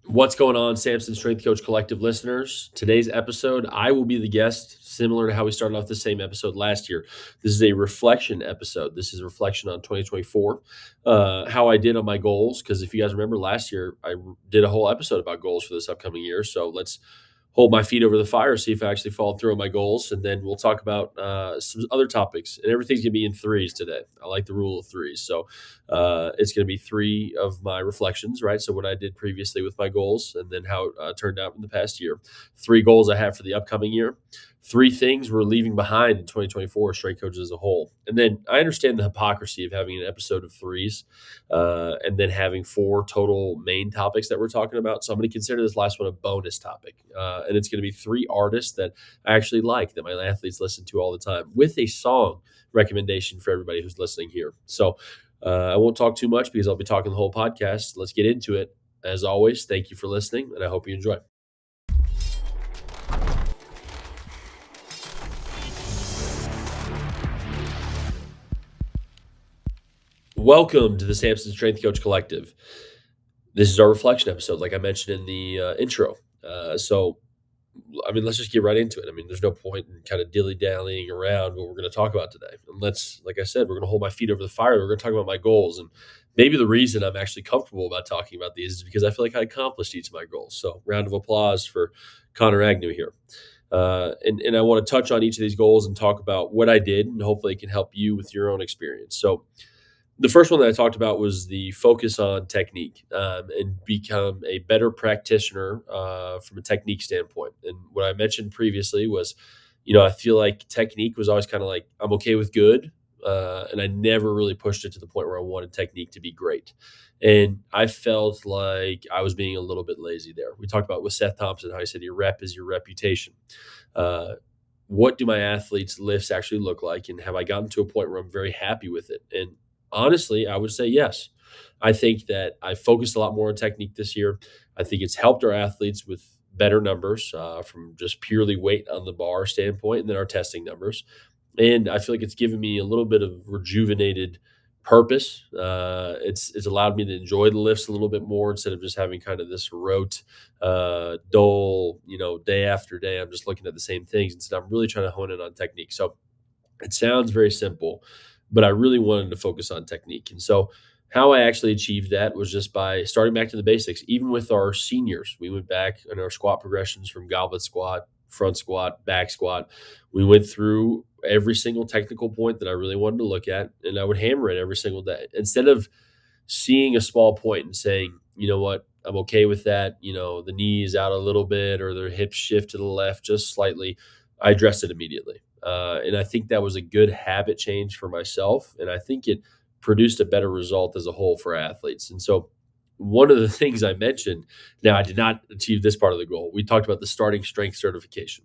What's going on, Samson Strength Coach Collective listeners? Today's episode, I will be the guest, similar to how we started off the same episode last year. This is a reflection episode. This is a reflection on 2024, how I did on my goals. Because if you guys remember last year, did a whole episode about goals for this upcoming year. So let's hold my feet over the fire, see if I actually followed through on my goals. And then we'll talk about some other topics. And everything's going to be in threes today. I like the rule of threes. So it's going to be three of my reflections, right? So what I did previously with my goals and then how it turned out in the past year. Three goals I have for the upcoming year. Three things we're leaving behind in 2024 strength coaches as a whole. And then I understand the hypocrisy of having an episode of threes and then having four total main topics that we're talking about. So I'm going to consider this last one a bonus topic. And it's going to be three artists that I actually like, that my athletes listen to all the time, with a song recommendation for everybody who's listening here. So I won't talk too much because I'll be talking the whole podcast. Let's get into it. As always, thank you for listening, and I hope you enjoy. Welcome to the Samson Strength Coach Collective. This is our reflection episode, like I mentioned in the intro. Let's just get right into it. There's no point in kind of dilly-dallying around what we're going to talk about today. And like I said, we're going to hold my feet over the fire. We're going to talk about my goals. And maybe the reason I'm actually comfortable about talking about these is because I feel like I accomplished each of my goals. So round of applause for Connor Agnew here. And I want to touch on each of these goals and talk about what I did, and hopefully it can help you with your own experience. So the first one that I talked about was the focus on technique and become a better practitioner from a technique standpoint. And what I mentioned previously was, I feel like technique was always kind of like, I'm okay with good. And I never really pushed it to the point where I wanted technique to be great. And I felt like I was being a little bit lazy there. We talked about with Seth Thompson, how he said your rep is your reputation. What do my athletes' lifts actually look like? And have I gotten to a point where I'm very happy with it? And honestly, I would say yes. I think that I focused a lot more on technique this year. I think it's helped our athletes with better numbers from just purely weight on the bar standpoint, and then our testing numbers. And I feel like it's given me a little bit of rejuvenated purpose. It's allowed me to enjoy the lifts a little bit more instead of just having kind of this rote, dull, day after day. I'm just looking at the same things. Instead, I'm really trying to hone in on technique. So it sounds very simple, but I really wanted to focus on technique. And so how I actually achieved that was just by starting back to the basics. Even with our seniors, we went back in our squat progressions from goblet squat, front squat, back squat. We went through every single technical point that I really wanted to look at, and I would hammer it every single day. Instead of seeing a small point and saying, you know what, I'm okay with that, the knee is out a little bit or their hips shift to the left just slightly, I addressed it immediately. And I think that was a good habit change for myself. And I think it produced a better result as a whole for athletes. And so one of the things I mentioned, now I did not achieve this part of the goal. We talked about the starting strength certification.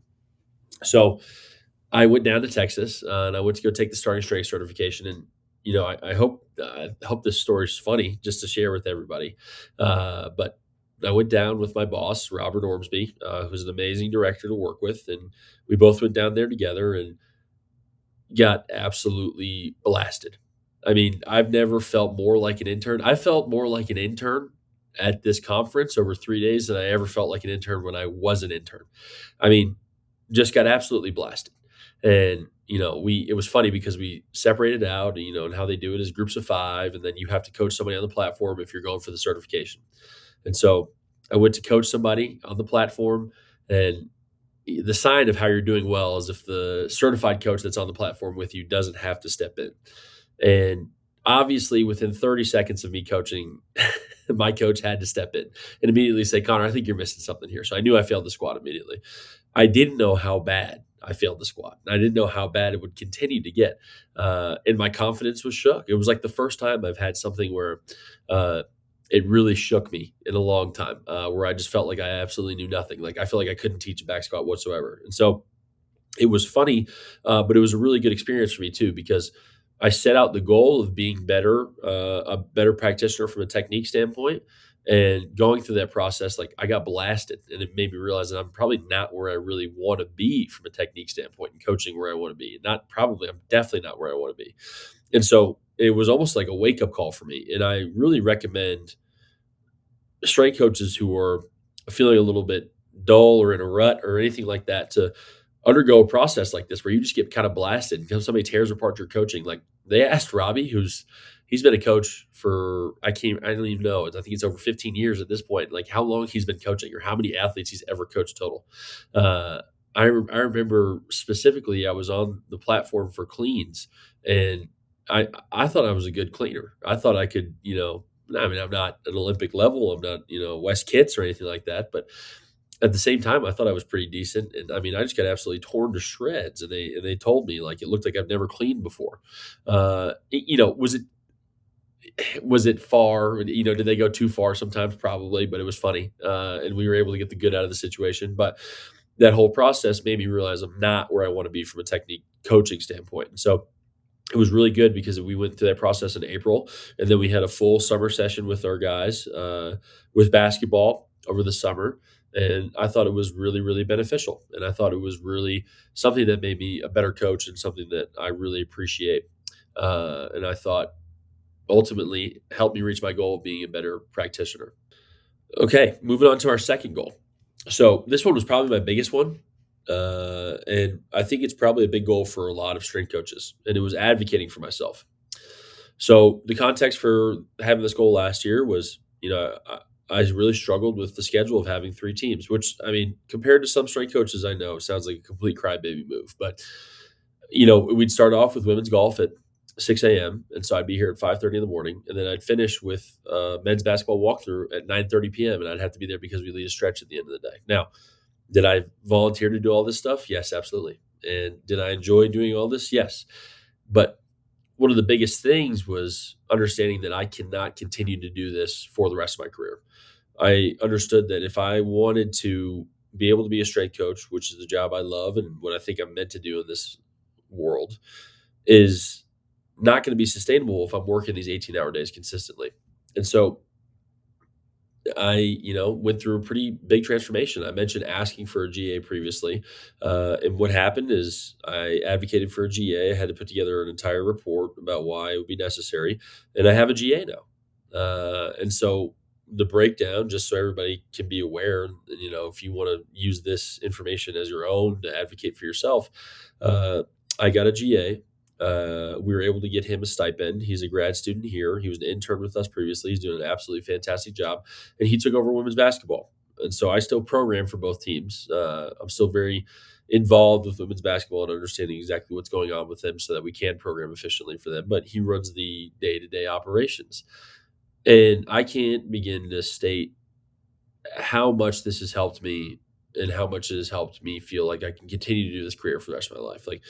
So I went down to Texas and I went to go take the starting strength certification. And, I hope this story is funny just to share with everybody. But I went down with my boss, Robert Ormsby, who's an amazing director to work with. And we both went down there together and got absolutely blasted. I've never felt more like an intern. I felt more like an intern at this conference over 3 days than I ever felt like an intern when I was an intern. I mean, just got absolutely blasted. And, it was funny because we separated out, and how they do it is groups of five, and then you have to coach somebody on the platform if you're going for the certification. And so I went to coach somebody on the platform, and the sign of how you're doing well is if the certified coach that's on the platform with you doesn't have to step in. And obviously, within 30 seconds of me coaching, my coach had to step in and immediately say, Connor, I think you're missing something here. So I knew I failed the squat immediately. I didn't know how bad I failed the squat. I didn't know how bad it would continue to get. And my confidence was shook. It was like the first time I've had something where it really shook me in a long time, where I just felt like I absolutely knew nothing. Like I feel like I couldn't teach a back squat whatsoever. And so it was funny, but it was a really good experience for me too, because I set out the goal of being better, a better practitioner from a technique standpoint. And going through that process, like I got blasted, and it made me realize that I'm probably not where I really want to be from a technique standpoint and coaching where I want to be. I'm definitely not where I want to be. And so it was almost like a wake up call for me. And I really recommend strength coaches who are feeling a little bit dull or in a rut or anything like that to undergo a process like this where you just get kind of blasted because somebody tears apart your coaching. Like they asked Robbie, he's been a coach for I don't even know. I think it's over 15 years at this point. Like how long he's been coaching or how many athletes he's ever coached total. Uh, I remember specifically I was on the platform for cleans and I thought I was a good cleaner. I thought I could, I mean, I'm not an Olympic level. I'm not, West Kits or anything like that. But at the same time, I thought I was pretty decent. And I mean, I just got absolutely torn to shreds. And they told me like it looked like I've never cleaned before. Was it far? Did they go too far sometimes? Probably, but it was funny. And we were able to get the good out of the situation. But that whole process made me realize I'm not where I want to be from a technique coaching standpoint. And so it was really good because we went through that process in April, and then we had a full summer session with our guys with basketball over the summer. And I thought it was really, really beneficial. And I thought it was really something that made me a better coach and something that I really appreciate. And I thought ultimately helped me reach my goal of being a better practitioner. Okay, moving on to our second goal. So this one was probably my biggest one. And I think it's probably a big goal for a lot of strength coaches, and it was advocating for myself. So the context for having this goal last year was, I really struggled with the schedule of having three teams, which I mean, compared to some strength coaches I know, sounds like a complete crybaby move. But we'd start off with women's golf at 6 a.m. And so I'd be here at 5:30 in the morning, and then I'd finish with men's basketball walkthrough at 9:30 p.m. And I'd have to be there because we lead a stretch at the end of the day. Now, did I volunteer to do all this stuff? Yes, absolutely. And did I enjoy doing all this? Yes. But one of the biggest things was understanding that I cannot continue to do this for the rest of my career. I understood that if I wanted to be able to be a strength coach, which is the job I love and what I think I'm meant to do in this world, is not going to be sustainable if I'm working these 18-hour days consistently. And so I, went through a pretty big transformation. I mentioned asking for a GA previously. And what happened is I advocated for a GA. I had to put together an entire report about why it would be necessary. And I have a GA now. And so the breakdown, just so everybody can be aware, if you want to use this information as your own to advocate for yourself, I got a GA. We were able to get him a stipend. He's a grad student here. He was an intern with us previously. He's doing an absolutely fantastic job, and he took over women's basketball. And so I still program for both teams. I'm still very involved with women's basketball and understanding exactly what's going on with them so that we can program efficiently for them. But he runs the day-to-day operations. And I can't begin to state how much this has helped me and how much it has helped me feel like I can continue to do this career for the rest of my life. Like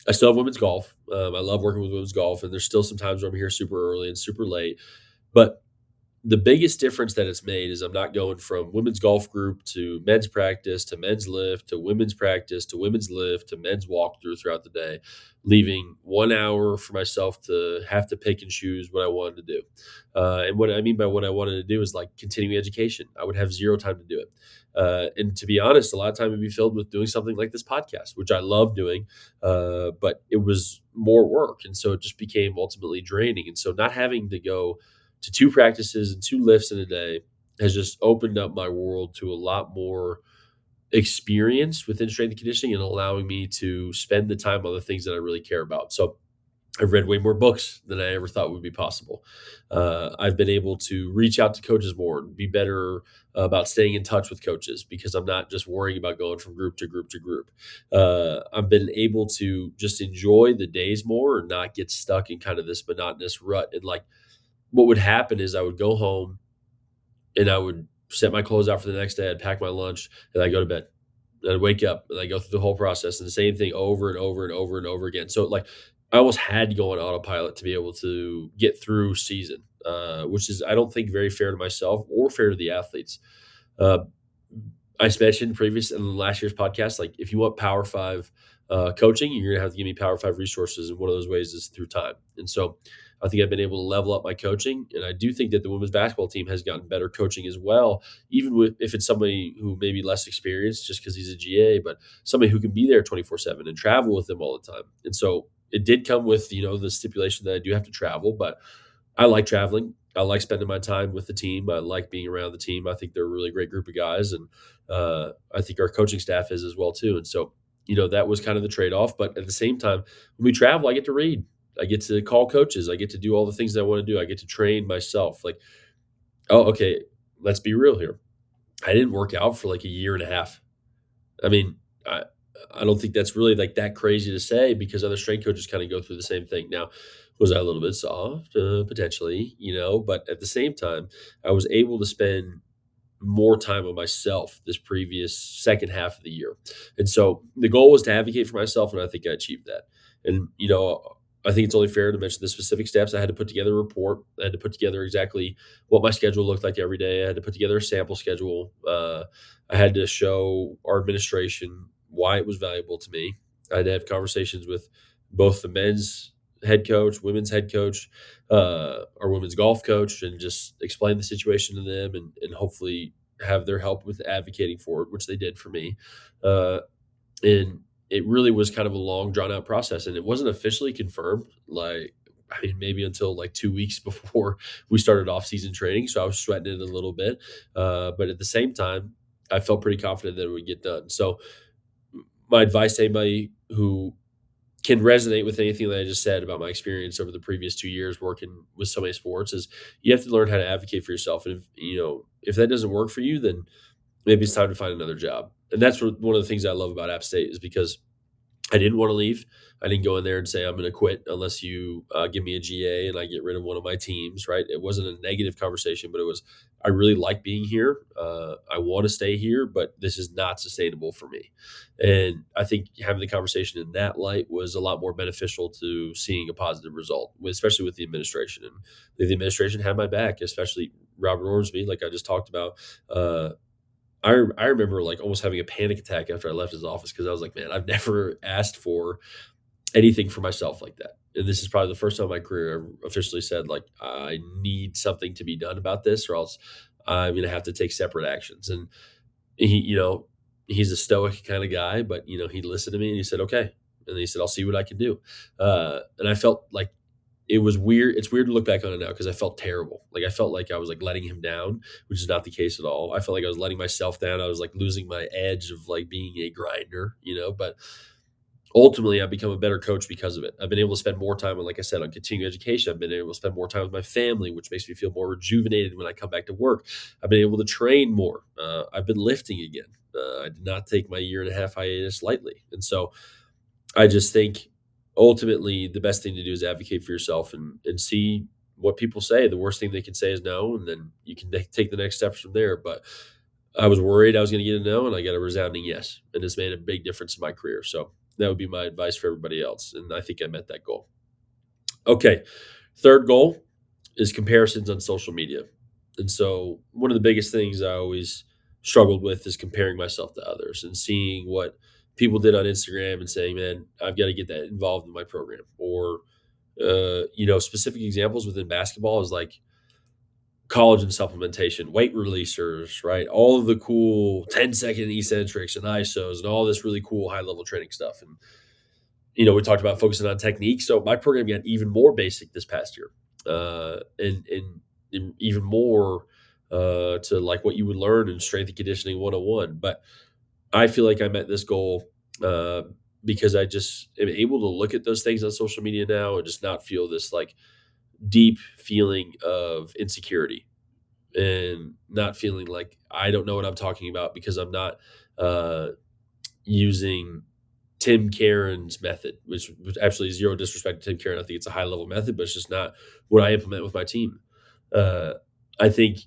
I still have women's golf. I love working with women's golf, and there's still some times where I'm here super early and super late. But the biggest difference that it's made is I'm not going from women's golf group to men's practice to men's lift to women's practice to women's lift to men's walkthrough throughout the day, leaving 1 hour for myself to have to pick and choose what I wanted to do. And what I mean by what I wanted to do is like continuing education. I would have zero time to do it. And to be honest, a lot of time would be filled with doing something like this podcast, which I love doing, but it was more work. And so it just became ultimately draining. And so not having to go to two practices and two lifts in a day has just opened up my world to a lot more experience within strength and conditioning and allowing me to spend the time on the things that I really care about. So I've read way more books than I ever thought would be possible. I've been able to reach out to coaches more and be better about staying in touch with coaches because I'm not just worrying about going from group to group to group. I've been able to just enjoy the days more and not get stuck in kind of this monotonous rut. And like what would happen is I would go home and I would set my clothes out for the next day. I'd pack my lunch and I'd go to bed. And I'd wake up and I go through the whole process and the same thing over and over and over and over again. So like I almost had to go on autopilot to be able to get through season, which is I don't think very fair to myself or fair to the athletes. Uh, I mentioned previous in last year's podcast, like if you want Power Five coaching, you're gonna have to give me Power Five resources, and one of those ways is through time. And so, I think I've been able to level up my coaching, and I do think that the women's basketball team has gotten better coaching as well, even with if it's somebody who may be less experienced just because he's a GA, but somebody who can be there 24/7 and travel with them all the time. And so, it did come with the stipulation that I do have to travel, but I like traveling. I like spending my time with the team. I like being around the team. I think they're a really great group of guys, and I think our coaching staff is as well too. And so, that was kind of the trade off. But at the same time, when we travel, I get to read. I get to call coaches. I get to do all the things that I want to do. I get to train myself. Like, oh, okay, let's be real here. I didn't work out for like a year and a half. I mean, I don't think that's really like that crazy to say because other strength coaches kind of go through the same thing. Now, was I a little bit soft? Potentially, but at the same time, I was able to spend more time on myself this previous second half of the year. And so the goal was to advocate for myself, and I think I achieved that. And, I think it's only fair to mention the specific steps. I had to put together a report. I had to put together exactly what my schedule looked like every day. I had to put together a sample schedule. I had to show our administration why it was valuable to me. I had to have conversations with both the men's head coach, women's head coach, our women's golf coach, and just explain the situation to them and hopefully have their help with advocating for it, which they did for me. Uh, and it really was kind of a long, drawn out process. And it wasn't officially confirmed, like, I mean, maybe until like 2 weeks before we started off season training. So I was sweating it a little bit. But at the same time, I felt pretty confident that it would get done. So my advice to anybody who can resonate with anything that I just said about my experience over the previous 2 years working with so many sports is you have to learn how to advocate for yourself. And if that doesn't work for you, then maybe it's time to find another job. And that's one of the things I love about App State is because I didn't want to leave. I didn't go in there and say I'm going to quit unless you give me a GA and I get rid of one of my teams. Right? It wasn't a negative conversation, but it was. I really like being here. I want to stay here, but this is not sustainable for me. And I think having the conversation in that light was a lot more beneficial to seeing a positive result, especially with the administration. And the administration had my back, especially Robert Ormsby, like I just talked about. I remember like almost having a panic attack after I left his office because I was like, man, I've never asked for anything for myself like that. And this is probably the first time in my career I officially said like I need something to be done about this, or else I'm going to have to take separate actions. And he's a stoic kind of guy, but he listened to me and he said, okay. And he said, I'll see what I can do. And I felt like it was weird. It's weird to look back on it now because I felt terrible. Like I felt like I was like letting him down, which is not the case at all. I felt like I was letting myself down. I was like losing my edge of like being a grinder, but ultimately I've become a better coach because of it. I've been able to spend more time on, like I said, on continuing education. I've been able to spend more time with my family, which makes me feel more rejuvenated when I come back to work. I've been able to train more. I've been lifting again. I did not take my year and a half hiatus lightly. And so I just think ultimately the best thing to do is advocate for yourself and see what people say. The worst thing they can say is no, and then you can take the next steps from there. But I was worried I was going to get a no, and I got a resounding yes, and it's made a big difference in my career. So that would be my advice for everybody else, and I think I met that goal. Okay, third goal is comparisons on social media. And so one of the biggest things I always struggled with is comparing myself to others and seeing what people did on Instagram and saying, man, I've got to get that involved in my program. Or, specific examples within basketball is like collagen supplementation, weight releasers, right? All of the cool 10-second eccentrics and ISOs and all this really cool high level training stuff. And we talked about focusing on technique. So my program got even more basic this past year, and even more to like what you would learn in strength and conditioning 101. But I feel like I met this goal because I just am able to look at those things on social media now and just not feel this like deep feeling of insecurity and not feeling like I don't know what I'm talking about because I'm not using Tim Karen's method, which absolutely zero disrespect to Tim Karen. I think it's a high level method, but it's just not what I implement with my team. Uh, I think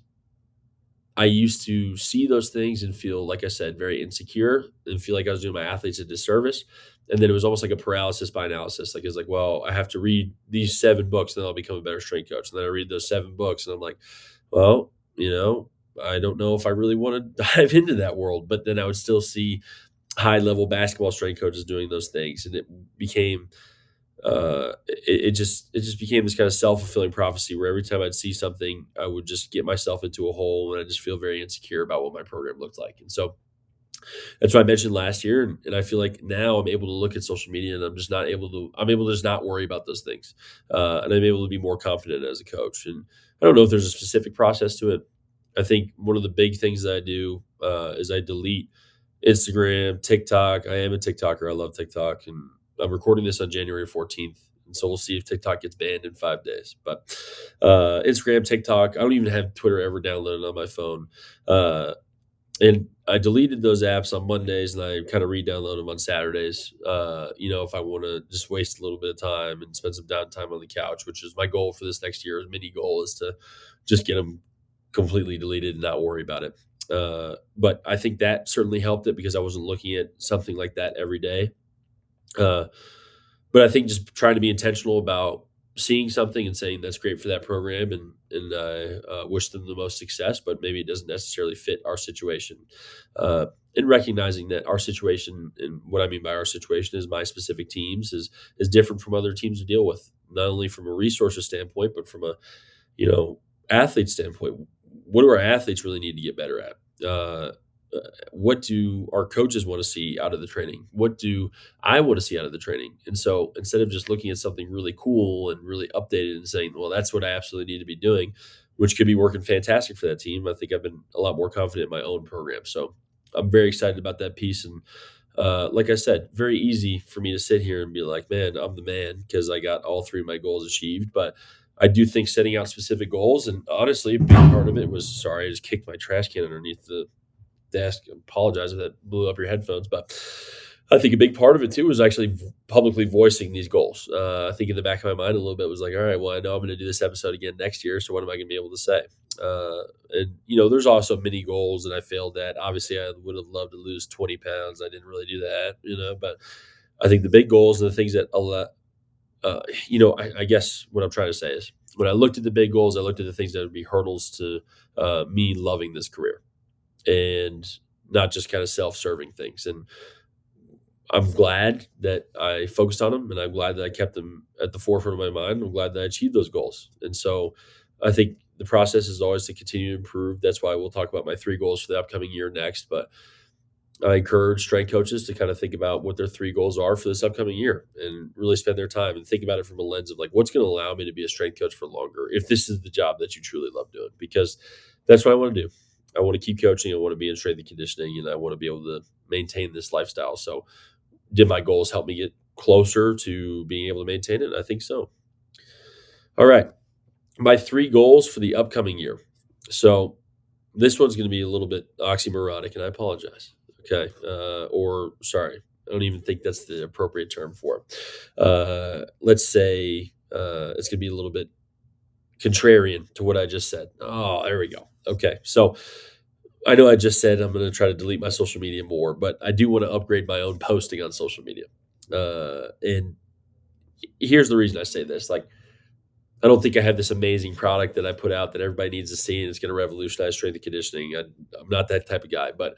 I used to see those things and feel, like I said, very insecure and feel like I was doing my athletes a disservice. And then it was almost like a paralysis by analysis. Like it's like, well, I have to read these 7 books and then I'll become a better strength coach. And then I read those 7 books and I'm like, well, I don't know if I really want to dive into that world. But then I would still see high level basketball strength coaches doing those things, and it became it just became this kind of self fulfilling prophecy where every time I'd see something, I would just get myself into a hole, and I just feel very insecure about what my program looked like. And so That's what I mentioned last year, and I feel like now I'm able to look at social media, and I'm able to just not worry about those things, and I'm able to be more confident as a coach. And I don't know if there's a specific process to it. I think one of the big things that I do is I delete Instagram, TikTok. I am a TikToker. I love TikTok, and I'm recording this on January 14th. And so we'll see if TikTok gets banned in 5 days. But Instagram, TikTok, I don't even have Twitter ever downloaded on my phone. Uh, and I deleted those apps on Mondays and I kind of re-download them on Saturdays. If I want to just waste a little bit of time and spend some downtime on the couch, which is my goal for this next year. Mini goal is to just get them completely deleted and not worry about it. But I think that certainly helped it because I wasn't looking at something like that every day. Uh, but I think just trying to be intentional about seeing something and saying that's great for that program, and I wish them the most success, but maybe it doesn't necessarily fit our situation. Uh, and recognizing that our situation, and what I mean by our situation is my specific teams, is different from other teams to deal with, not only from a resources standpoint, but from a you know athlete standpoint. What do our athletes really need to get better at? What do our coaches want to see out of the training? What do I want to see out of the training? And so instead of just looking at something really cool and really updated and saying, well, that's what I absolutely need to be doing, which could be working fantastic for that team, I think I've been a lot more confident in my own program. So I'm very excited about that piece. And like I said, very easy for me to sit here and be like, man, I'm the man because I got all three of my goals achieved. But I do think setting out specific goals, and honestly, a big part of it was, sorry, I just kicked my trash can underneath the desk. Apologize if that blew up your headphones, but I think a big part of it too was actually publicly voicing these goals. I think in the back of my mind a little bit was like, all right, well, I know I'm going to do this episode again next year, so what am I going to be able to say? And there's also many goals that I failed at. Obviously, I would have loved to lose 20 pounds. I didn't really do that, but I think the big goals and the things that I guess what I'm trying to say is when I looked at the big goals, I looked at the things that would be hurdles to me loving this career and not just kind of self-serving things. And I'm glad that I focused on them, and I'm glad that I kept them at the forefront of my mind. I'm glad that I achieved those goals. And so I think the process is always to continue to improve. That's why we'll talk about my three goals for the upcoming year next. But I encourage strength coaches to kind of think about what their three goals are for this upcoming year and really spend their time and think about it from a lens of like, what's going to allow me to be a strength coach for longer if this is the job that you truly love doing, because that's what I want to do. I want to keep coaching. I want to be in strength and conditioning, and I want to be able to maintain this lifestyle. So did my goals help me get closer to being able to maintain it? I think so. All right. My three goals for the upcoming year. So this one's going to be a little bit oxymoronic, and I apologize. Okay. Or sorry, I don't even think that's the appropriate term for it. Let's say it's going to be a little bit contrarian to what I just said. Oh, there we go. Okay. So I know I just said I'm going to try to delete my social media more, but I do want to upgrade my own posting on social media. And here's the reason I say this. Like, I don't think I have this amazing product that I put out that everybody needs to see and it's going to revolutionize strength and conditioning. I'm not that type of guy, but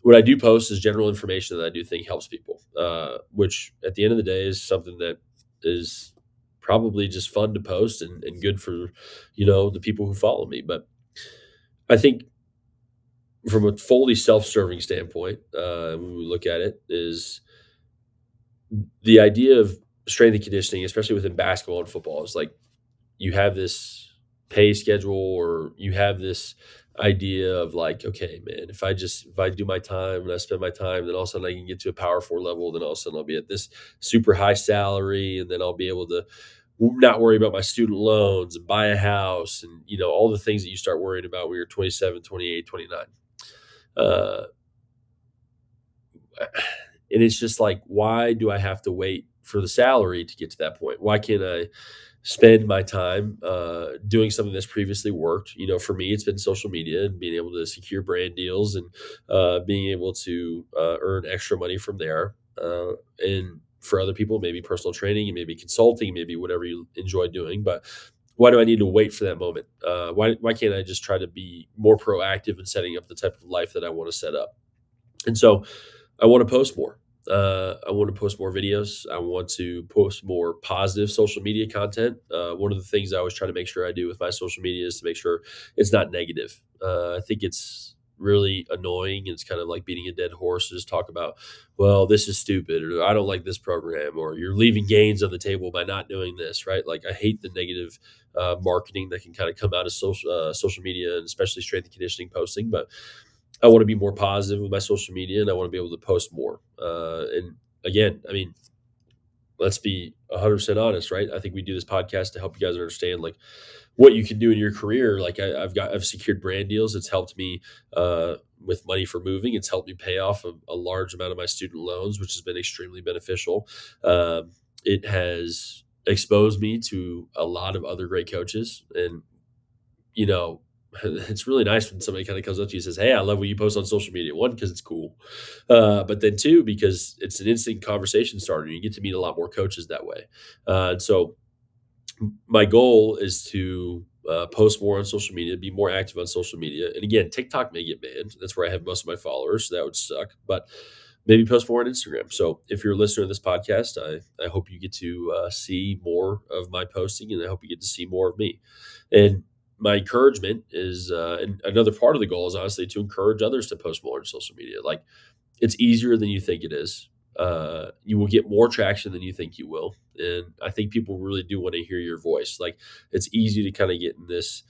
what I do post is general information that I do think helps people, which at the end of the day is something that is probably just fun to post and good for, the people who follow me. But I think from a fully self-serving standpoint, when we look at it, is the idea of strength and conditioning, especially within basketball and football, is like you have this pay schedule or you have this idea of like, okay, man, if I do my time and I spend my time, then all of a sudden I can get to a power four level, then all of a sudden I'll be at this super high salary, and then I'll be able to not worry about my student loans and buy a house and all the things that you start worrying about when you're 27, 28, 29. Uh, and it's just like, why do I have to wait for the salary to get to that point? Why can't I spend my time doing something that's previously worked? For me, it's been social media and being able to secure brand deals and being able to earn extra money from there. And for other people, maybe personal training and maybe consulting, maybe whatever you enjoy doing. But why do I need to wait for that moment? Why can't I just try to be more proactive in setting up the type of life that I want to set up? And so I want to post more. I want to post more videos. I want to post more positive social media content. One of the things I always try to make sure I do with my social media is to make sure it's not negative. I think it's really annoying. It's kind of like beating a dead horse to just talk about, well, this is stupid, or I don't like this program, or you're leaving gains on the table by not doing this, right? Like I hate the negative marketing that can kind of come out of social media, and especially strength and conditioning posting. But I want to be more positive with my social media, and I want to be able to post more. And again, I mean, let's be 100% honest, right? I think we do this podcast to help you guys understand like what you can do in your career. Like I've secured brand deals. It's helped me with money for moving. It's helped me pay off a large amount of my student loans, which has been extremely beneficial. It has exposed me to a lot of other great coaches, and you know, it's really nice when somebody kind of comes up to you and says, "Hey, I love what you post on social media." One, because it's cool, but then two, because it's an instant conversation starter. You get to meet a lot more coaches that way. And so, my goal is to post more on social media, be more active on social media. And again, TikTok may get banned. That's where I have most of my followers. So that would suck. But maybe post more on Instagram. So if you're a listener to this podcast, I hope you get to see more of my posting, and I hope you get to see more of me. And my encouragement is, and another part of the goal is honestly to encourage others to post more on social media. Like it's easier than you think it is. You will get more traction than you think you will. And I think people really do want to hear your voice. Like it's easy to kind of get in this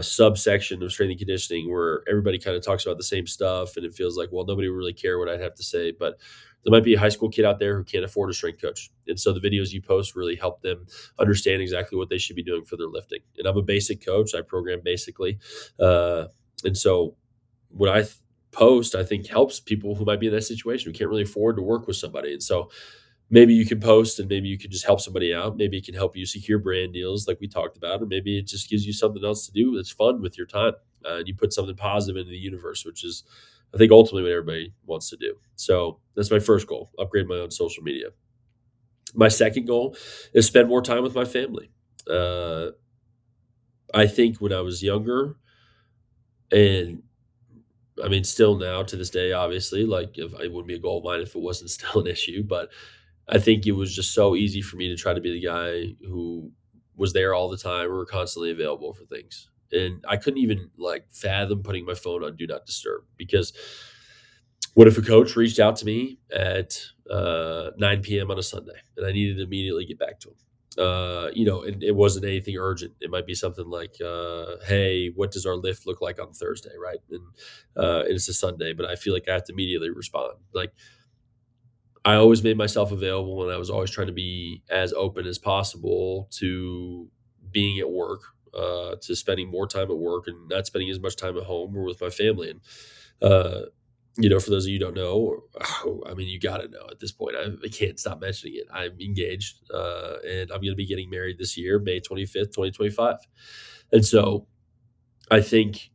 subsection of strength and conditioning where everybody kind of talks about the same stuff, and it feels like, well, nobody will really care what I'd have to say. But there might be a high school kid out there who can't afford a strength coach. And so the videos you post really help them understand exactly what they should be doing for their lifting. And I'm a basic coach. I program basically. Uh, and so what post, I think helps people who might be in that situation who can't really afford to work with somebody. And so maybe you can post and maybe you can just help somebody out. Maybe it can help you secure brand deals like we talked about, or maybe it just gives you something else to do that's fun with your time. And you put something positive into the universe, which is, I think, ultimately what everybody wants to do. So that's my first goal, upgrade my own social media. My second goal is spend more time with my family. Uh, I think when I was younger, and I mean, still now to this day, obviously, like if it wouldn't be a goal of mine if it wasn't still an issue, but I think it was just so easy for me to try to be the guy who was there all the time or constantly available for things. And I couldn't even like fathom putting my phone on do not disturb, because what if a coach reached out to me at 9 p.m. on a Sunday and I needed to immediately get back to him? And it wasn't anything urgent. It might be something like, "Hey, what does our lift look like on Thursday?" Right, and it's a Sunday, but I feel like I have to immediately respond. Like I always made myself available, and I was always trying to be as open as possible to being at work, to spending more time at work and not spending as much time at home or with my family. And uh, for those of you who don't know, I mean, you got to know at this point. I can't stop mentioning it. I'm engaged, and I'm going to be getting married this year, May 25th, 2025. And so I think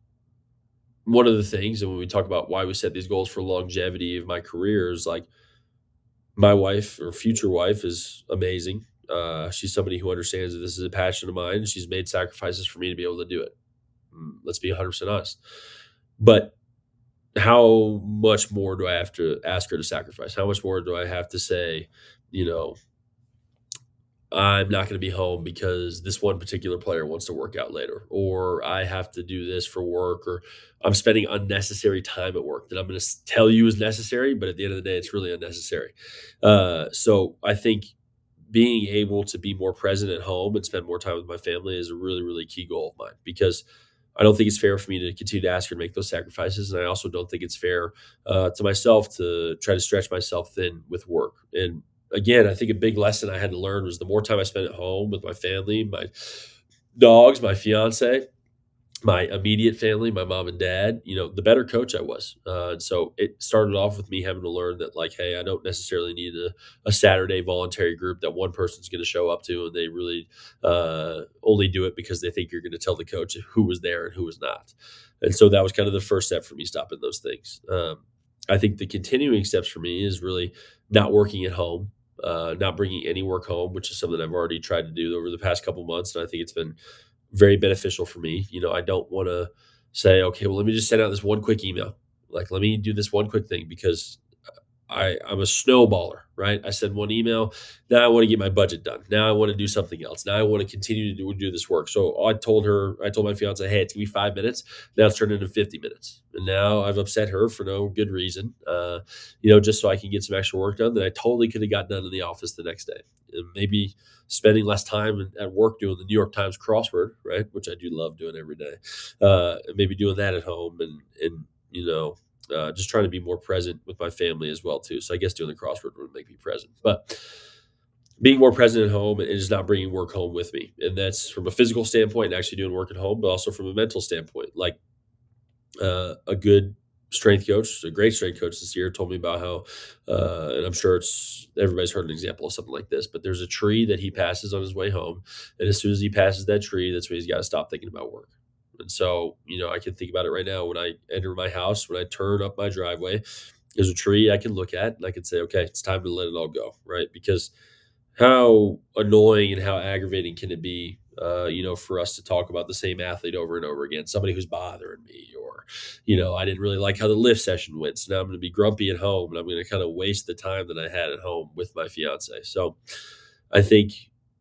one of the things, and when we talk about why we set these goals for longevity of my career, is like my wife or future wife is amazing. She's somebody who understands that this is a passion of mine. She's made sacrifices for me to be able to do it. Let's be 100% honest. But how much more do I have to ask her to sacrifice? How much more do I have to say, you know, I'm not going to be home because this one particular player wants to work out later, or I have to do this for work, or I'm spending unnecessary time at work that I'm going to tell you is necessary, but at the end of the day, it's really unnecessary. So I think being able to be more present at home and spend more time with my family is a really, really key goal of mine, because I don't think it's fair for me to continue to ask her to make those sacrifices. And I also don't think it's fair to myself to try to stretch myself thin with work. And again, I think a big lesson I had to learn was the more time I spent at home with my family, my dogs, my fiance, my immediate family, my mom and dad, the better coach I was. And so it started off with me having to learn that, like, hey, I don't necessarily need a Saturday voluntary group that one person's going to show up to, and they really only do it because they think you're going to tell the coach who was there and who was not. And so that was kind of the first step for me, stopping those things. I think the continuing steps for me is really not working at home, not bringing any work home, which is something I've already tried to do over the past couple months. And I think it's been very beneficial for me. I don't want to say, okay, well, let me just send out this one quick email. Like, let me do this one quick thing, because I'm a snowballer, right? I send one email. Now I want to get my budget done. Now I want to do something else. Now I want to continue to do this work. So I told my fiance, hey, it's gonna be 5 minutes. Now it's turned into 50 minutes. And now I've upset her for no good reason, just so I can get some extra work done that I totally could have got done in the office the next day. And maybe spending less time at work doing the New York Times crossword, right? Which I do love doing every day. And maybe doing that at home just trying to be more present with my family as well too. So I guess doing the crossword would make me present, but being more present at home and just not bringing work home with me. And that's from a physical standpoint and actually doing work at home, but also from a mental standpoint. Like a good strength coach, a great strength coach this year told me about how, and I'm sure everybody's heard an example of something like this, but there's a tree that he passes on his way home. And as soon as he passes that tree, that's when he's got to stop thinking about work. And so, I can think about it right now when I enter my house, when I turn up my driveway, there's a tree I can look at and I can say, okay, it's time to let it all go, right? Because how annoying and how aggravating can it be, for us to talk about the same athlete over and over again, somebody who's bothering me, or, I didn't really like how the lift session went. So now I'm going to be grumpy at home and I'm going to kind of waste the time that I had at home with my fiance. So I think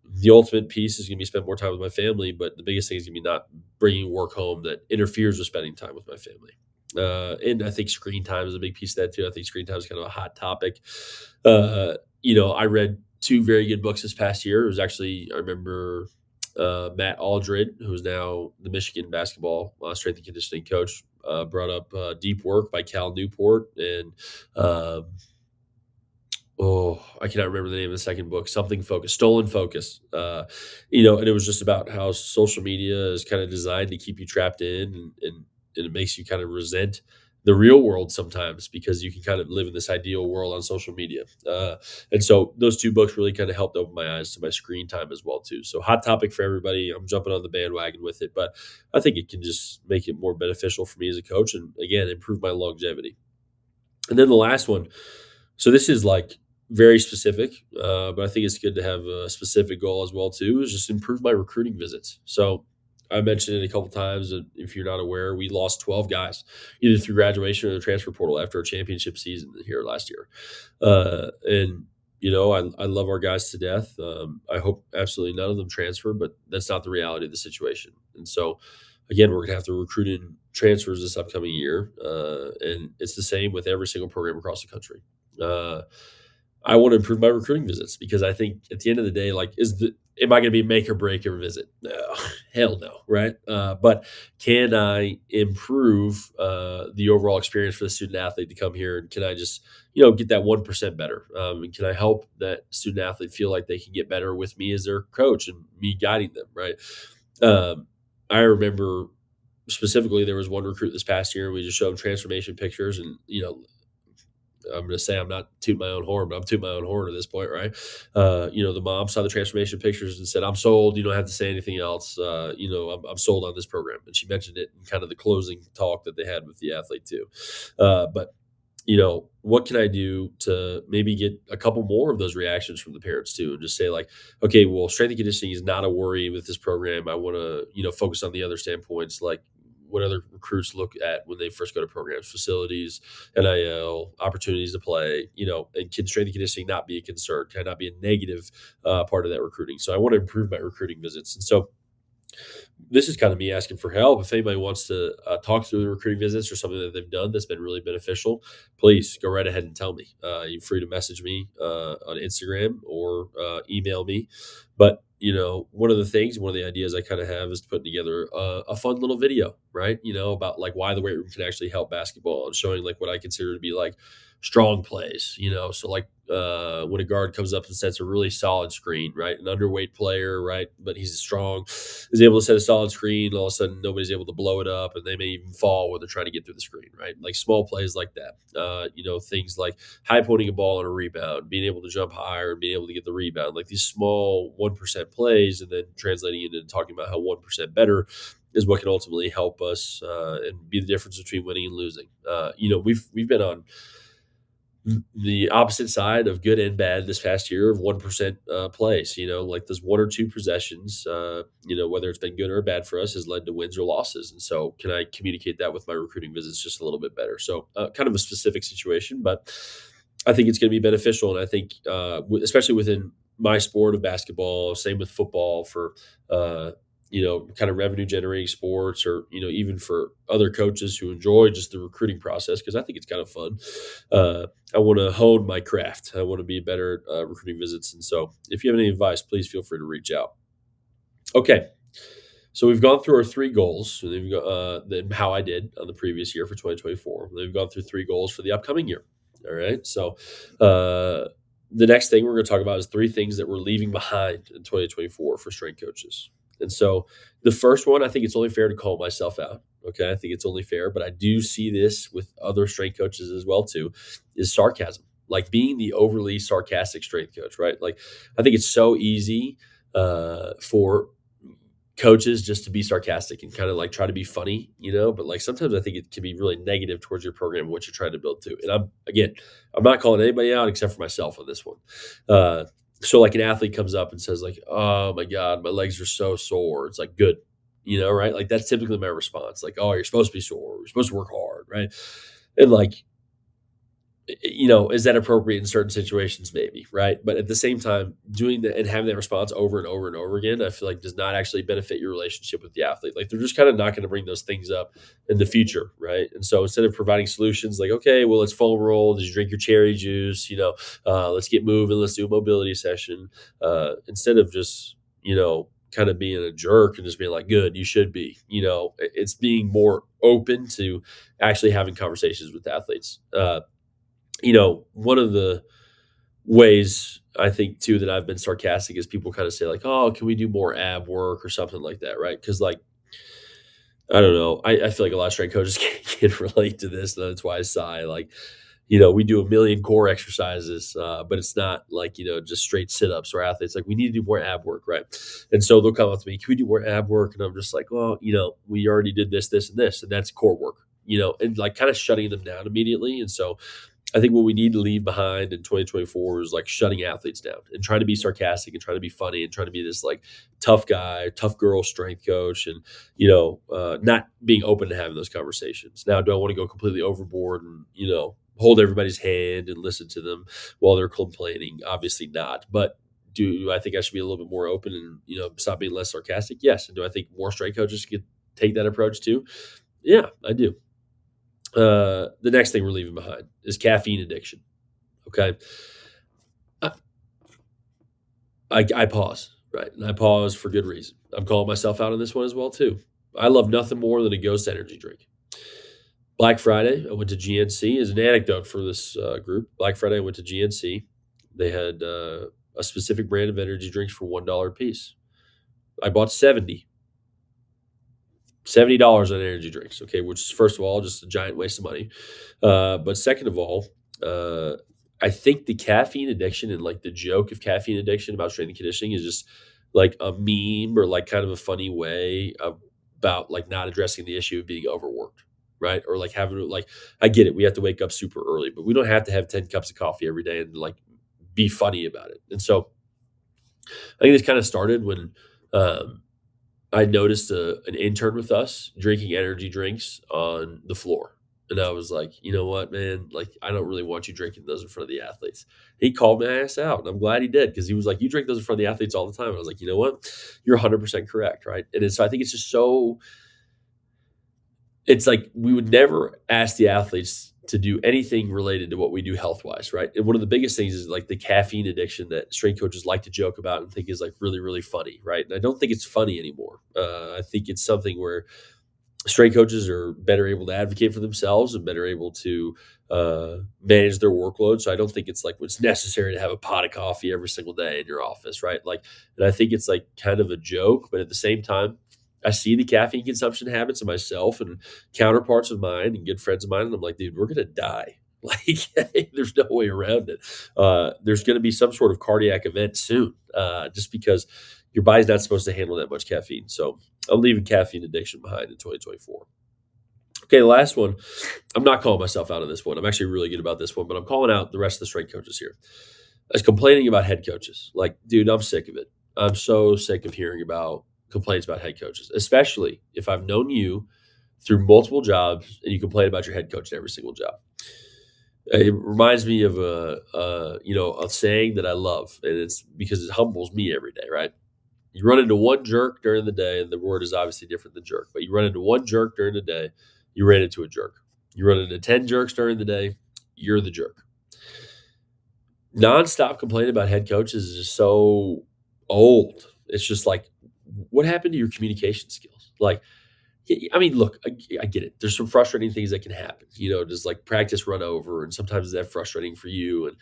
the ultimate piece is going to be spend more time with my family, but the biggest thing is going to be not bringing work home that interferes with spending time with my family. And I think screen time is a big piece of that too. I think screen time is kind of a hot topic. I read two very good books this past year. It was actually, I remember Matt Aldred, who's now the Michigan basketball strength and conditioning coach, brought up Deep Work by Cal Newport. And I cannot remember the name of the second book, something focus, stolen focus. And it was just about how social media is kind of designed to keep you trapped in and it makes you kind of resent the real world sometimes because you can kind of live in this ideal world on social media. And so those two books really kind of helped open my eyes to my screen time as well too. So hot topic for everybody. I'm jumping on the bandwagon with it, but I think it can just make it more beneficial for me as a coach and again, improve my longevity. And then the last one. So this is like very specific, but I think it's good to have a specific goal as well too. Is just improve my recruiting visits. So I mentioned it a couple times. That if you're not aware, we lost 12 guys either through graduation or the transfer portal after a championship season here last year. And I love our guys to death. I hope absolutely none of them transfer, but that's not the reality of the situation. And so again, we're going to have to recruit in transfers this upcoming year. And it's the same with every single program across the country. Uh, I want to improve my recruiting visits because I think at the end of the day, like, am I going to be make or break every visit? No, hell no, right? But can I improve the overall experience for the student athlete to come here, and can I just get that 1% better? And can I help that student athlete feel like they can get better with me as their coach and me guiding them, right? Um, I remember specifically there was one recruit this past year. We just showed him transformation pictures, and I'm going to say I'm not tooting my own horn, but I'm tooting my own horn at this point, right? The mom saw the transformation pictures and said, "I'm sold. You don't have to say anything else. I'm sold on this program." And she mentioned it in kind of the closing talk that they had with the athlete too. But what can I do to maybe get a couple more of those reactions from the parents too? And just say like, okay, well, strength and conditioning is not a worry with this program. I want to, focus on the other standpoints, like what other recruits look at when they first go to programs, facilities, NIL, opportunities to play, and can strength and conditioning not be a concern? Can I not be a negative part of that recruiting? So I want to improve my recruiting visits. And so this is kind of me asking for help. If anybody wants to talk through the recruiting visits or something that they've done that's been really beneficial, please go right ahead and tell me. You're free to message me on Instagram or email me. But one of the ideas I kind of have is putting together a fun little video, right? About like why the weight room can actually help basketball and showing like what I consider to be like strong plays. So like when a guard comes up and sets a really solid screen, right? An underweight player, right? But he's strong, is able to set a solid screen. All of a sudden, nobody's able to blow it up, and they may even fall when they're trying to get through the screen, right? Like small plays like that. Things like high pointing a ball on a rebound, being able to jump higher, and being able to get the rebound, like these small 1% plays, and then translating it into talking about how 1% better is what can ultimately help us and be the difference between winning and losing. We've been on the opposite side of good and bad this past year of 1% plays, like those one or two possessions, whether it's been good or bad for us has led to wins or losses. And so can I communicate that with my recruiting visits just a little bit better? So kind of a specific situation, but I think it's going to be beneficial, and I think, especially within my sport of basketball, same with football for, uh, kind of revenue generating sports, or even for other coaches who enjoy just the recruiting process, because I think it's kind of fun. I want to hone my craft. I want to be better at recruiting visits, and so if you have any advice, please feel free to reach out. Okay, so we've gone through our three goals, and then then how I did on the previous year for 2024. Then we've gone through three goals for the upcoming year. All right. So the next thing we're going to talk about is three things that we're leaving behind in 2024 for strength coaches. And so the first one, I think it's only fair to call myself out. Okay. I think it's only fair, but I do see this with other strength coaches as well too, is sarcasm. Like being the overly sarcastic strength coach, right? Like I think it's so easy for coaches just to be sarcastic and kind of like try to be funny, but like sometimes I think it can be really negative towards your program and what you're trying to build too. And I'm not calling anybody out except for myself on this one. So like an athlete comes up and says like, "Oh my God, my legs are so sore." It's like, good, right? Like that's typically my response. Like, "Oh, you're supposed to be sore. You're supposed to work hard." Right. And like, is that appropriate in certain situations? Maybe, right? But at the same time, doing that and having that response over and over and over again, I feel like does not actually benefit your relationship with the athlete. Like they're just kind of not going to bring those things up in the future, right? And so instead of providing solutions like, okay, well, let's foam roll. Did you drink your cherry juice? Let's get moving. Let's do a mobility session. Instead of just, kind of being a jerk and just being like, good, you should be, it's being more open to actually having conversations with athletes. One of the ways I think too that I've been sarcastic is people kind of say like, "Oh, can we do more ab work or something like that?" Right? Because like I don't know, I feel like a lot of strength coaches can relate to this. That's why I sigh. Like, we do a million core exercises, but it's not like just straight sit ups or athletes. Like we need to do more ab work, right? And so they'll come up to me, "Can we do more ab work?" And I'm just like, "Well, we already did this, this, and this, and that's core work." And like kind of shutting them down immediately. And so I think what we need to leave behind in 2024 is like shutting athletes down and trying to be sarcastic and trying to be funny and trying to be this like tough guy, tough girl strength coach, and not being open to having those conversations. Now, do I want to go completely overboard and hold everybody's hand and listen to them while they're complaining? Obviously not, but do I think I should be a little bit more open and stop being less sarcastic? Yes. And do I think more strength coaches could take that approach too? Yeah, I do. The next thing we're leaving behind is caffeine addiction. Okay. I, I pause, right? And I pause for good reason. I'm calling myself out on this one as well, too. I love nothing more than a Ghost energy drink. Black Friday, I went to GNC as an anecdote for this group. Black Friday, I went to GNC. They had a specific brand of energy drinks for $1 a piece. I bought 70. $70 on energy drinks, okay, which is first of all just a giant waste of money. But second of all, I think the caffeine addiction and like the joke of caffeine addiction about strength and conditioning is just like a meme or like kind of a funny way about like not addressing the issue of being overworked, right? Or like having like I get it, we have to wake up super early, but we don't have to have 10 cups of coffee every day and like be funny about it. And so I think this kind of started when I noticed an intern with us drinking energy drinks on the floor. And I was like, you know what, man? Like, I don't really want you drinking those in front of the athletes. He called my ass out. And I'm glad he did because he was like, you drink those in front of the athletes all the time. And I was like, you know what? You're 100% correct. Right. So I think it's just so, it's like we would never ask the athletes to do anything related to what we do health wise, right? And one of the biggest things is like the caffeine addiction that strength coaches like to joke about and think is like really, really funny, right? And I don't think it's funny anymore. I think it's something where strength coaches are better able to advocate for themselves and better able to manage their workload. So I don't think it's like it's necessary to have a pot of coffee every single day in your office, right? Like, and I think it's like kind of a joke, but at the same time, I see the caffeine consumption habits of myself and counterparts of mine and good friends of mine, and I'm like, dude, we're gonna die. Like, there's no way around it. There's going to be some sort of cardiac event soon, just because your body's not supposed to handle that much caffeine. So I'm leaving caffeine addiction behind in 2024. Okay, the last one. I'm not calling myself out on this one. I'm actually really good about this one, but I'm calling out the rest of the strength coaches here. I was complaining about head coaches. Like, dude, I'm sick of it. I'm so sick of hearing about complaints about head coaches, especially if I've known you through multiple jobs and you complain about your head coach in every single job. It reminds me of a saying that I love, and it's because it humbles me every day, right? You run into one jerk during the day, and the word is obviously different than jerk, but you run into one jerk during the day, you ran into a jerk. You run into 10 jerks during the day, you're the jerk. Nonstop complaining about head coaches is just so old. It's just like, what happened to your communication skills? Like, I mean, look, I get it. There's some frustrating things that can happen. Does like practice run over, and sometimes that's frustrating for you. And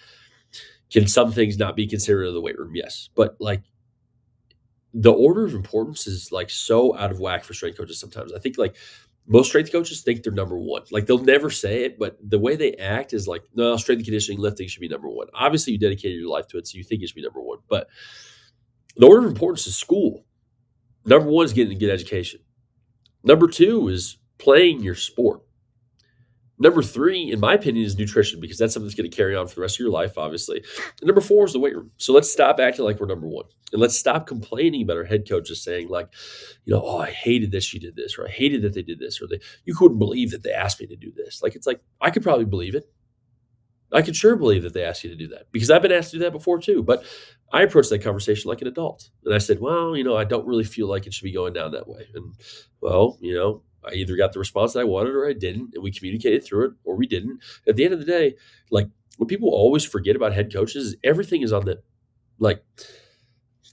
can some things not be considered in the weight room? Yes, but like the order of importance is like so out of whack for strength coaches sometimes. I think like most strength coaches think they're number one. Like they'll never say it, but the way they act is like, no, strength and conditioning, lifting should be number one. Obviously, you dedicated your life to it, so you think it should be number one. But the order of importance is school. Number one is getting a good education. Number two is playing your sport. Number three, in my opinion, is nutrition because that's something that's going to carry on for the rest of your life, obviously. And number four is the weight room. So let's stop acting like we're number one. And let's stop complaining about our head coaches saying, like, oh, I hated that she did this, or I hated that they did this, or you couldn't believe that they asked me to do this. Like, it's like, I could probably believe it. I could sure believe that they asked you to do that because I've been asked to do that before too. But I approached that conversation like an adult. And I said, well, I don't really feel like it should be going down that way. And, well, I either got the response that I wanted or I didn't. And we communicated through it or we didn't. At the end of the day, like what people always forget about head coaches is everything is on the, like,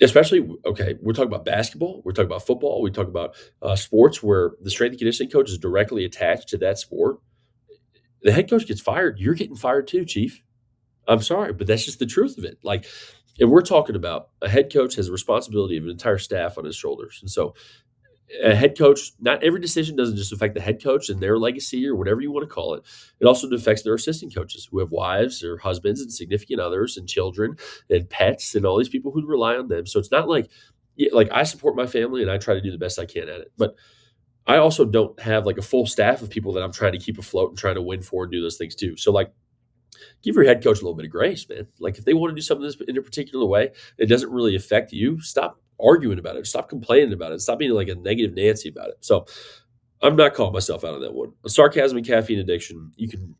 especially, okay, we're talking about basketball, we're talking about football, we talk about sports where the strength and conditioning coach is directly attached to that sport. The head coach gets fired, you're getting fired too, chief. I'm sorry, but that's just the truth of it. Like, and we're talking about a head coach has a responsibility of an entire staff on his shoulders. And so a head coach, not every decision doesn't just affect the head coach and their legacy or whatever you want to call it. It also affects their assistant coaches who have wives or husbands and significant others and children and pets and all these people who rely on them. So it's not like, yeah, like I support my family and I try to do the best I can at it. But I also don't have like a full staff of people that I'm trying to keep afloat and trying to win for and do those things too. So like, give your head coach a little bit of grace, man. Like if they want to do something in a particular way, it doesn't really affect you. Stop arguing about it. Stop complaining about it. Stop being like a negative Nancy about it. So I'm not calling myself out on that one. Sarcasm and caffeine addiction, you can,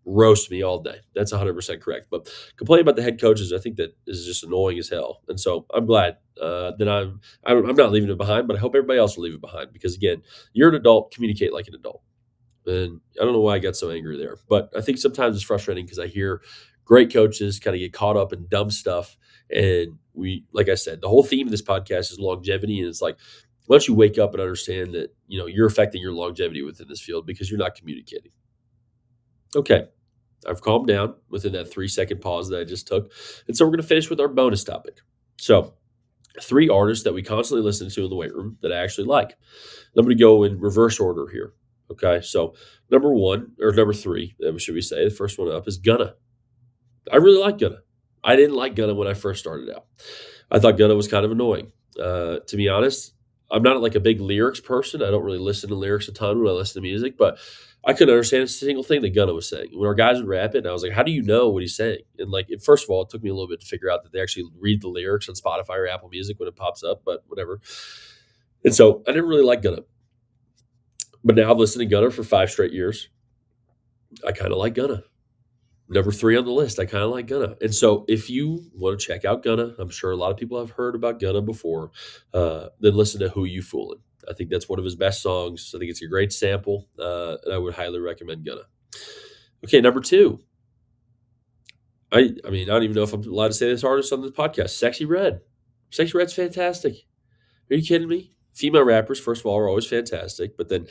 roast me all day. That's 100% correct. But complaining about the head coaches, I think that is just annoying as hell. And so I'm glad that I'm not leaving it behind, but I hope everybody else will leave it behind because again, you're an adult, communicate like an adult. And I don't know why I got so angry there, but I think sometimes it's frustrating because I hear great coaches kind of get caught up in dumb stuff. And like I said, the whole theme of this podcast is longevity. And it's like, why don't you wake up and understand that, you're affecting your longevity within this field because you're not communicating. Okay. I've calmed down within that 3-second pause that I just took. And so we're going to finish with our bonus topic. So 3 artists that we constantly listen to in the weight room that I actually like. I'm going to go in reverse order here. Okay, so number 1 or number 3, should we say, the first one up is Gunna. I really like Gunna. I didn't like Gunna when I first started out. I thought Gunna was kind of annoying. To be honest, I'm not like a big lyrics person. I don't really listen to lyrics a ton when I listen to music, but I couldn't understand a single thing that Gunna was saying. When our guys would rap it, I was like, how do you know what he's saying? And like, first of all, it took me a little bit to figure out that they actually read the lyrics on Spotify or Apple Music when it pops up, but whatever. And so I didn't really like Gunna. But now I've listened to Gunna for 5 straight years. I kind of like Gunna. Number 3 on the list, I kind of like Gunna. And so if you want to check out Gunna, I'm sure a lot of people have heard about Gunna before, then listen to Who You Foolin'. I think that's one of his best songs. I think it's a great sample, and I would highly recommend Gunna. Okay, number 2. I mean, I don't even know if I'm allowed to say this artist on this podcast. Sexy Red. Sexy Red's fantastic. Are you kidding me? Female rappers, first of all, are always fantastic, but then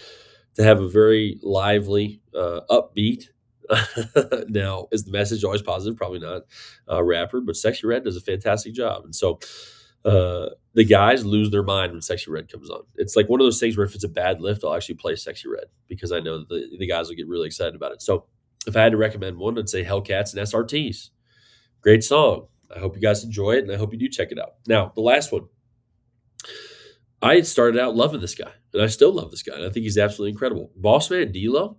to have a very lively, upbeat, now is the message always positive? Probably not. Rapper, but Sexy Red does a fantastic job, and so the guys lose their mind when Sexy Red comes on. It's like one of those things where if it's a bad lift, I'll actually play Sexy Red because I know that the guys will get really excited about it. So if I had to recommend one, I'd say Hellcats and SRTs. Great song. I hope you guys enjoy it, and I hope you do check it out. Now, the last one. I started out loving this guy, and I still love this guy, and I think he's absolutely incredible. Bossman D-Lo,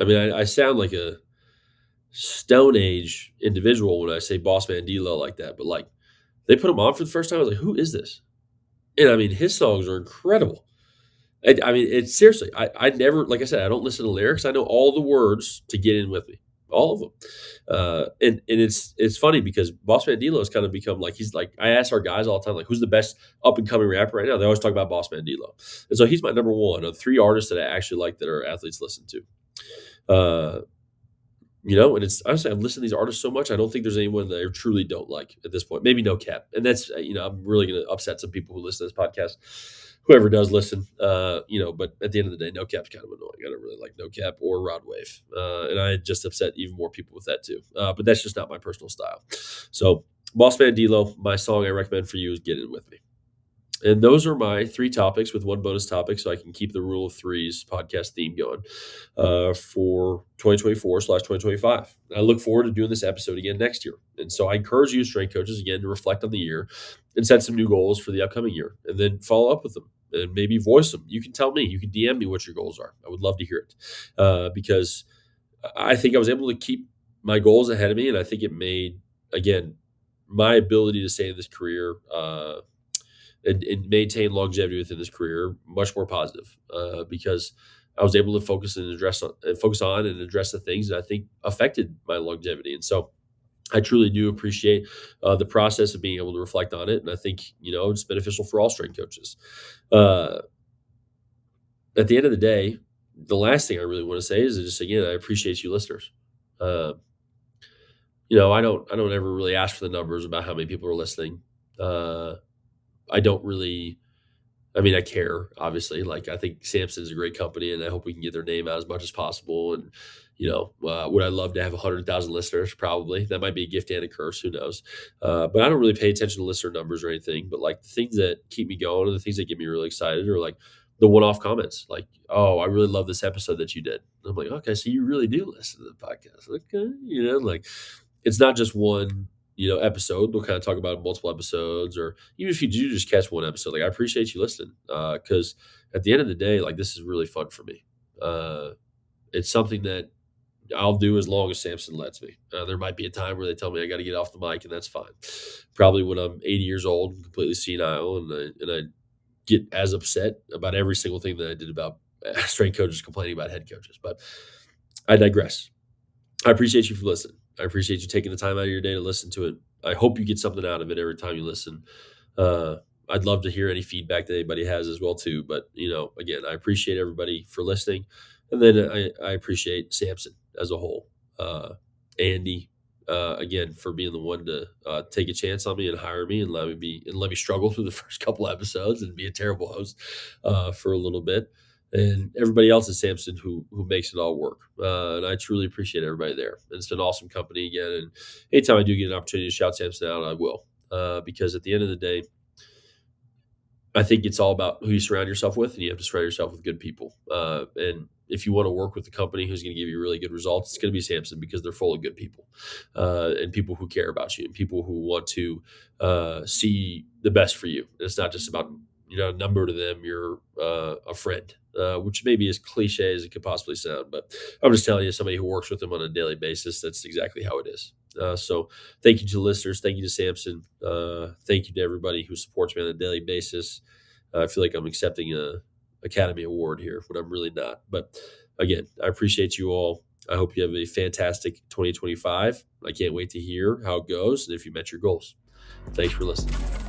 I mean, I sound like a Stone Age individual when I say Bossman D-Lo like that, but, like, they put him on for the first time, I was like, "Who is this?" And, I mean, his songs are incredible. I mean, it's seriously, I never like I said, I don't listen to lyrics. I know all the words to Get In With Me. all of them. And it's funny because Boss Man D'Lo has kind of become like he's like I ask our guys all the time like who's the best up and coming rapper right now. They always talk about Boss Man D'Lo, and so he's my number one of three artists that I actually like that our athletes listen to. Uh, and it's honestly, I've listened to these artists so much, I don't think there's anyone that I truly don't like at this point. Maybe No Cap, and that's I'm really going to upset some people who listen to this podcast. Whoever does listen, but at the end of the day, No Cap's kind of annoying. I don't really like No Cap or Rod Wave, and I just upset even more people with that too. But that's just not my personal style. So, Boss Man D'Lo, my song I recommend for you is "Get In With Me." And those are my three topics with one bonus topic so I can keep the rule of threes podcast theme going for 2024/2025. I look forward to doing this episode again next year. And so I encourage you, strength coaches, again, to reflect on the year and set some new goals for the upcoming year and then follow up with them and maybe voice them. You can tell me, you can DM me what your goals are. I would love to hear it because I think I was able to keep my goals ahead of me. And I think it made, again, my ability to stay in this career and maintain longevity within this career much more positive because I was able to focus on and address the things that I think affected my longevity. And so I truly do appreciate the process of being able to reflect on it. And I think, it's beneficial for all strength coaches. Uh, at the end of the day, the last thing I really want to say is just, again, I appreciate you listeners. Uh, I don't ever really ask for the numbers about how many people are listening. I don't really I care, obviously. Like, I think Samson is a great company, and I hope we can get their name out as much as possible. And, would I love to have 100,000 listeners? Probably. That might be a gift and a curse. Who knows? But I don't really pay attention to listener numbers or anything. But, like, the things that keep me going and the things that get me really excited are, like, the one-off comments. Like, oh, I really love this episode that you did. And I'm like, okay, so you really do listen to the podcast. Okay. Like, it's not just one episode. We'll kind of talk about multiple episodes, or even if you do just catch one episode, like I appreciate you listening. Cause at the end of the day, like this is really fun for me. It's something that I'll do as long as Samson lets me. There might be a time where they tell me I got to get off the mic, and that's fine. Probably when I'm 80 years old and completely senile, and I get as upset about every single thing that I did about strength coaches complaining about head coaches. But I digress. I appreciate you for listening. I appreciate you taking the time out of your day to listen to it. I hope you get something out of it every time you listen. Uh, I'd love to hear any feedback that anybody has as well too. But again, I appreciate everybody for listening, and then I appreciate Samson as a whole. Andy, again, for being the one to take a chance on me and hire me and let me struggle through the first couple episodes and be a terrible host for a little bit. And everybody else is Samson who makes it all work. And I truly appreciate everybody there. And it's been awesome company again. And anytime I do get an opportunity to shout Samson out, I will. Because at the end of the day, I think it's all about who you surround yourself with, and you have to surround yourself with good people. And if you want to work with a company who's going to give you really good results, it's going to be Samson because they're full of good people and people who care about you and people who want to see the best for you. And it's not just about a number to them. You're a friend, which may be as cliche as it could possibly sound. But I'm just telling you, somebody who works with them on a daily basis, that's exactly how it is. So thank you to the listeners. Thank you to Samson. Thank you to everybody who supports me on a daily basis. I feel like I'm accepting a Academy Award here, but I'm really not. But again, I appreciate you all. I hope you have a fantastic 2025. I can't wait to hear how it goes and if you met your goals. Thanks for listening.